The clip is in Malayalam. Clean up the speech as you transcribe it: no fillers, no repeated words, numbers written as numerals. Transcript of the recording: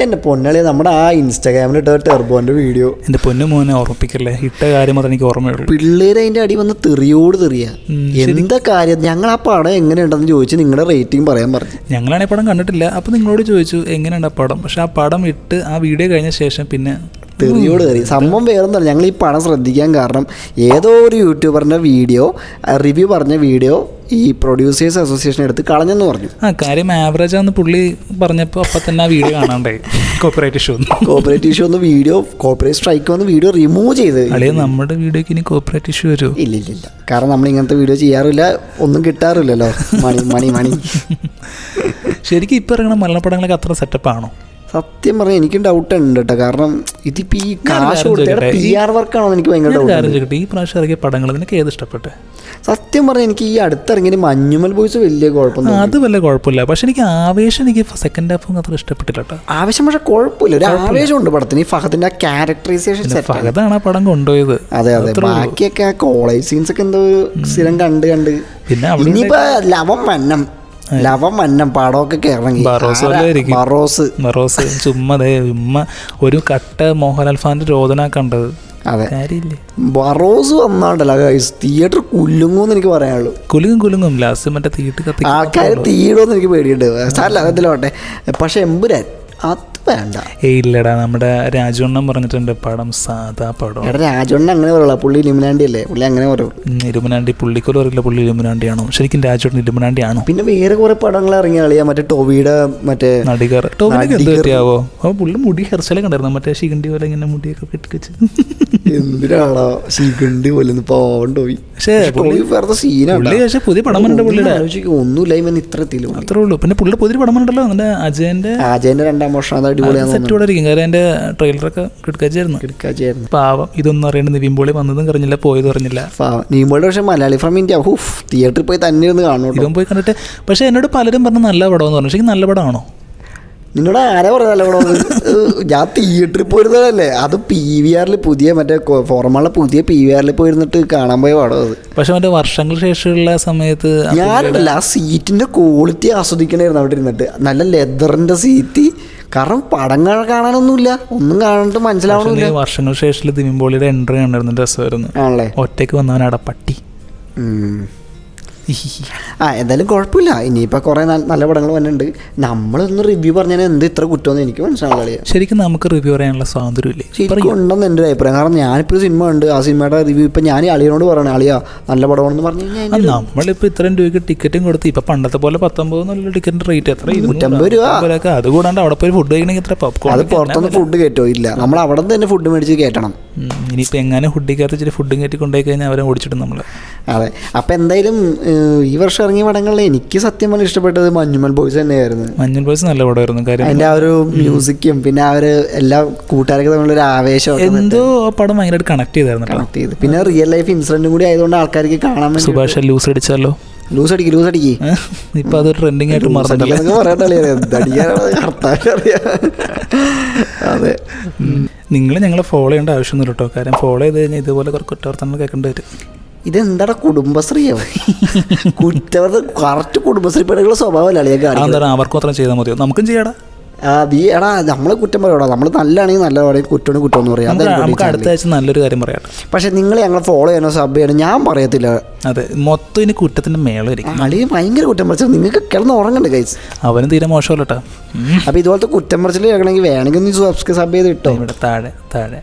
എൻ്റെ പൊന്നളി നമ്മുടെ ആ ഇൻസ്റ്റാഗ്രാമിൽ ഇട്ട ടെർബോൻ്റെ വീഡിയോ, എൻ്റെ പൊന്നു മോനെ ഓർമ്മിപ്പിക്കല്ലേ, ഇട്ട കാര്യം മാത്രമേ എനിക്ക് ഓർമ്മയുള്ളൂ. പിള്ളേർ അതിൻ്റെ അടി വന്ന് തെറിയോട് തെറിയാ. എന്താ കാര്യം? ഞങ്ങൾ ആ പടം എങ്ങനെയുണ്ടെന്ന് ചോദിച്ച് നിങ്ങളുടെ റേറ്റിംഗ് പറയാൻ പറഞ്ഞു. ഞങ്ങളാണെങ്കിൽ പടം കണ്ടിട്ടില്ല. അപ്പോൾ നിങ്ങളോട് ചോദിച്ചു എങ്ങനെയുണ്ട് ആ പടം. പക്ഷെ ആ പടം ഇട്ട് ആ വീഡിയോ കഴിഞ്ഞ ശേഷം പിന്നെ തെറിയോട് തെറി. സംഭവം വേറൊന്നുമല്ല, ഞങ്ങൾ ഈ പടം ശ്രദ്ധിക്കാൻ കാരണം ഏതോ ഒരു യൂട്യൂബറിൻ്റെ വീഡിയോ റിവ്യൂ പറഞ്ഞ വീഡിയോ ഈ പ്രൊഡ്യൂസേഴ്സ് അസോസിയേഷൻ എടുത്ത് കളഞ്ഞെന്ന് പറഞ്ഞു. കാര്യം ആവറേജ് ആണെന്ന് പുള്ളി പറഞ്ഞപ്പോൾ അപ്പം തന്നെ ആ വീഡിയോ കാണാണ്ടായി. കോപ്പറേറ്റ് ഇഷ്യൂ ഒന്ന് വീഡിയോ കോപ്പറേറ്റ് സ്ട്രൈക്ക് വന്ന് വീഡിയോ റിമൂവ് ചെയ്ത്. അല്ലെങ്കിൽ നമ്മുടെ വീഡിയോക്ക് ഇനി കോപ്പറേറ്റ് ഇഷ്യൂ വരുമോ? ഇല്ല, കാരണം നമ്മൾ ഇങ്ങനത്തെ വീഡിയോ ചെയ്യാറില്ല, ഒന്നും കിട്ടാറില്ലല്ലോ. മണി ശരിക്കും ഇപ്പം ഇറങ്ങുന്ന മലയാളപ്പടങ്ങളൊക്കെ അത്ര സെറ്റപ്പാണോ? സത്യം പറഞ്ഞാൽ എനിക്കും ഡൗട്ട് ഉണ്ട് കേട്ടോ. കാരണം ഇതിപ്പോൾ ഈ കാശ് കൊടുത്ത PR വർക്കാണോ എനിക്ക് ഭയങ്കര ഡൗട്ട്. ഈ പ്രാവശ്യം ഇറങ്ങിയ പടങ്ങൾ നിനക്ക് ഏത് ഇഷ്ടപ്പെട്ടെ? സത്യം പറഞ്ഞാൽ എനിക്ക് ഈ അടുത്തിറങ്ങിയ മഞ്ഞുമൽ ബോയ്സ് വലിയ കുഴപ്പമൊന്നും, അത് വലിയ കുഴപ്പമില്ല. പക്ഷെ എനിക്ക് ആവേശം, എനിക്ക് സെക്കൻഡ് ഹാഫും അത്ര ഇഷ്ടപ്പെട്ടില്ല കേട്ടോ. ആവേശം പക്ഷെ കുഴപ്പമില്ല, ഒരു ആവേശമുണ്ട് പടത്തിന്. ഈ ഫഹദിന്റെ ക്യാരക്ടറൈസേഷൻ, ഫഹദാണ് ആ പടം കൊണ്ടുപോയത്. അതെ, ബാക്കിയൊക്കെ കോളേജ് സീൻസ് ഒക്കെ എന്തോ സ്ഥിരം കണ്ട് പിന്നെ ഇനിയിപ്പോ ലവം പടമൊക്കെ ഇറങ്ങി. ബറോസ് ചുമ്മാ ഒരു കട്ട മോഹൻലാൽ ഫാൻ്റെ രോദന കണ്ടത്. അതെ, ബറോസ് വന്നാണ്ടല്ലോ തിയേറ്റർ കുലുങ്ങുമെന്ന് എനിക്ക് പറയാനുള്ളൂ. കുലുങ്ങും ലാസ്റ്റ് മറ്റേ തീയിട്ട് ആൾക്കാർ തീയിടുമെന്ന് എനിക്ക് പേടിയുണ്ട്. സാറില്ല അതിലോട്ടെ. പക്ഷെ എമ്പുരാൻ അത് വേണ്ട. ഇല്ലടാ, നമ്മുടെ രാജവണ്ണം പറഞ്ഞിട്ടുണ്ട് പടം സാധാ പടം. രാജവണ്ണൻ അങ്ങനെ പറയുള്ള, പുള്ളി ഇലുമിനാണ്ടി അല്ലേ, പുള്ളി അങ്ങനെ പറയും. ഇലുമിനാണ്ടി പുള്ളിക്കൊരു അറിയില്ല പുള്ളി ഇലുമിനാണ്ടി ആണോ. ശരിക്കും രാജവണ്ണൻ ഇലുമിനാണ്ടി ആണോ? പിന്നെ വേറെ കുറെ പടങ്ങൾ ഇറങ്ങിയ കളിയാ, മറ്റേ ടോവിയുടെ മറ്റേ നടികർ. ടോവിനൊക്കെ എന്ത് പറ്റിയാവോ? അപ്പോൾ പുള്ളി മുടി ഹെയർസ്റ്റൈൽ കണ്ടായിരുന്നു, മറ്റേ ശിഖണ്ഡി പോലെ ഇങ്ങനെ മുടിയൊക്കെ കെട്ടിച്ച്. എന്തിനാണോ ശിഖണ്ഡി പോലെ പോയി. പക്ഷേ പുതിയ പടം പുള്ളിയുടെ ഒന്നുമില്ല ഇത്ര എത്തിയില്ല, അത്രേ ഉള്ളൂ. പിന്നെ പുള്ളിയുടെ പുതിയ പടം ഉണ്ടല്ലോ, അതിന്റെ അജയന്റെ 2ാം വർഷം സെറ്റോടായിരിക്കും. കാര്യം അതിന്റെ ട്രെയിലറൊക്കെ കിടക്കാച്ചായിരുന്നു. പാവം, ഇതൊന്നും അറിയണ്ട. നിവിൻപോളി വന്നതും അറിഞ്ഞില്ല, പോയതും അറിഞ്ഞില്ല. നിവിൻപോളി പക്ഷെ മലയാളി ഫ്രം ഇന്ത്യ തിയേറ്ററിൽ പോയി തന്നെ ഇരുന്ന് കാണും. ഇതും പോയി കണ്ടിട്ട്. പക്ഷെ എന്നോട് പലരും പറഞ്ഞ നല്ല പടമെന്ന് പറഞ്ഞു. ശരിക്കും നല്ല പടമാണോ? നിന്നോട് ആരാ പറയാ നല്ല പടം? ഞാൻ തിയേറ്ററിൽ പോയിരുന്നതല്ലേ, അത് PVR പുതിയ മറ്റേ ഫോർമുള്ള പുതിയ PVR പോയിരുന്നിട്ട് കാണാൻ പോയ പടം അത്. പക്ഷെ മറ്റേ വർഷങ്ങൾക്ക് ശേഷമുള്ള സമയത്ത് ഞാനല്ല ആ സീറ്റിന്റെ ക്വാളിറ്റി ആസ്വദിക്കണമായിരുന്നു അവിടെ ഇരുന്നിട്ട്. നല്ല ലെതറിന്റെ സീറ്റ്. കാരണം പടങ്ങൾ കാണാനൊന്നുമില്ല, ഒന്നും കാണാണ്ട് മനസ്സിലാവണില്ല. വർഷങ്ങൾക്ക് ശേഷം ദിമിമ്പോളിയുടെ എൻട്രി കണ്ടിരുന്നു, രസമായിരുന്നു. ആണല്ലേ, ഒറ്റയ്ക്ക് വന്നവനാടാ പട്ടി. എന്തായാലും കുഴപ്പമില്ല. ഇനിയിപ്പോൾ കുറേ നല്ല പടങ്ങൾ വന്നിട്ടുണ്ട്. നമ്മളൊന്ന് റിവ്യൂ പറഞ്ഞാൽ എന്ത് ഇത്ര കുറ്റമെന്ന് എനിക്ക് മനസ്സിലാവില്ല. ശരിക്കും നമുക്ക് റിവ്യൂ പറയാനുള്ള സ്വാതന്ത്ര്യമില്ലേ? ശരിക്കും ഉണ്ടെന്ന് എൻ്റെ ഒരു അഭിപ്രായം. കാരണം ഞാനിപ്പോൾ ഒരു സിനിമ ഉണ്ട്, ആ സിനിമയുടെ റിവ്യൂ ഇപ്പം ഞാൻ അളിയനോട് പറയണേ, അളിയാ നല്ല പടമാണെന്ന് പറഞ്ഞു കഴിഞ്ഞാൽ നമ്മളിപ്പോൾ ഇത്രയും രൂപയ്ക്ക് ടിക്കറ്റും കൊടുത്ത്, ഇപ്പം പണ്ടത്തെ പോലെ 19 ടിക്കറ്റിൻ്റെ റേറ്റ് എത്ര? 250 രൂപ. അതുകൂടാണ്ട് അവിടെ പോയി ഫുഡ് കഴിക്കണമെങ്കിൽ എത്ര പോപ്കോൺ? അത് പുറത്തൊന്നും ഫുഡ് കയറ്റോ ഇല്ല, നമ്മൾ അവിടെ നിന്ന് തന്നെ ഫുഡ് മേടിച്ച് കയറ്റണം. ഇനിയിപ്പോൾ എങ്ങനെ ഫുഡിക്കകത്ത് ഇച്ചിരി ഫുഡും കയറ്റി കൊണ്ടുപോയി കഴിഞ്ഞാൽ അവരെ ഓടിച്ചിടും നമ്മൾ. അതെ, അപ്പം എന്തായാലും ഈ വർഷം ഇറങ്ങിയ പടങ്ങളിൽ എനിക്ക് സത്യം പറഞ്ഞാൽ ഇഷ്ടപ്പെട്ടത് മഞ്ഞുമൽ ബോയ്സ് തന്നെയായിരുന്നു. മഞ്ഞുമൽ ബോയ്സ് നല്ല പടമായിരുന്നു. കാര്യം അതിൻ്റെ ആ ഒരു മ്യൂസിക്കും പിന്നെ ആ ഒരു എല്ലാ കൂട്ടുകാർക്ക് തമ്മിലൊരു ആവേശം, എന്തോ ആ പടം ഭയങ്കരമായിട്ട് കണക്ട് ചെയ്ത്. പിന്നെ റിയൽ ലൈഫ് ഇൻസിഡന്റും കൂടി ആയതുകൊണ്ട് ആൾക്കാർക്ക് കാണാൻ വേണ്ടി. സുഭാഷ് ലൂസ് അടിച്ചാലോ? ലൂസ് അടിക്കി ഇപ്പൊ അത് ട്രെൻഡിങ് ആയിട്ട് മാറുന്നില്ല. അതെ, നിങ്ങൾ ഞങ്ങളെ ഫോളോ ചെയ്യേണ്ട ആവശ്യമൊന്നുമില്ല കേട്ടോ. കാര്യം ഫോളോ ചെയ്ത് കഴിഞ്ഞാൽ ഇതുപോലെ കുറ്റവർത്തനങ്ങൾ കേൾക്കേണ്ടി വരും. ഇതെന്താ കുടുംബശ്രീയോ? കറക്റ്റ് കുടുംബശ്രീ പെടുകളുടെ സ്വഭാവമല്ലേ? അവർക്ക് മാത്രം ചെയ്താൽ മതിയോ? നമുക്കും ചെയ്യാടാ. എടാ നമ്മള് കുറ്റം പറയടാ, നമ്മൾ നല്ലതാണെങ്കിൽ നല്ല പറയും, കുറ്റം കുറ്റം എന്ന് പറയാം. നമുക്ക് അടുത്ത ആഴ്ച നല്ലൊരു കാര്യം പറയാം. പക്ഷെ നിങ്ങൾ ഞങ്ങൾ ഫോളോ ചെയ്യണോ സബ് ചെയ്യണോ ഞാൻ പറയത്തില്ല. അതെ, മൊത്തം ഇനി കുറ്റത്തിന്റെ മേളായിരിക്കും. അളിയെ ഭയങ്കര കുറ്റം പറിച്ചത്, നിങ്ങൾക്ക് കിടന്ന് ഉറങ്ങണ്ട ഗൈസ്. അവനും തീരെ മോശമല്ല കേട്ടോ. അപ്പൊ ഇതുപോലത്തെ കുറ്റം പറിച്ചിൽ കേൾക്കണമെങ്കിൽ വേണമെങ്കിൽ ഒന്ന് സബ് ചെയ്ത് ഇട്ടോ. ഇവിടെ താഴെ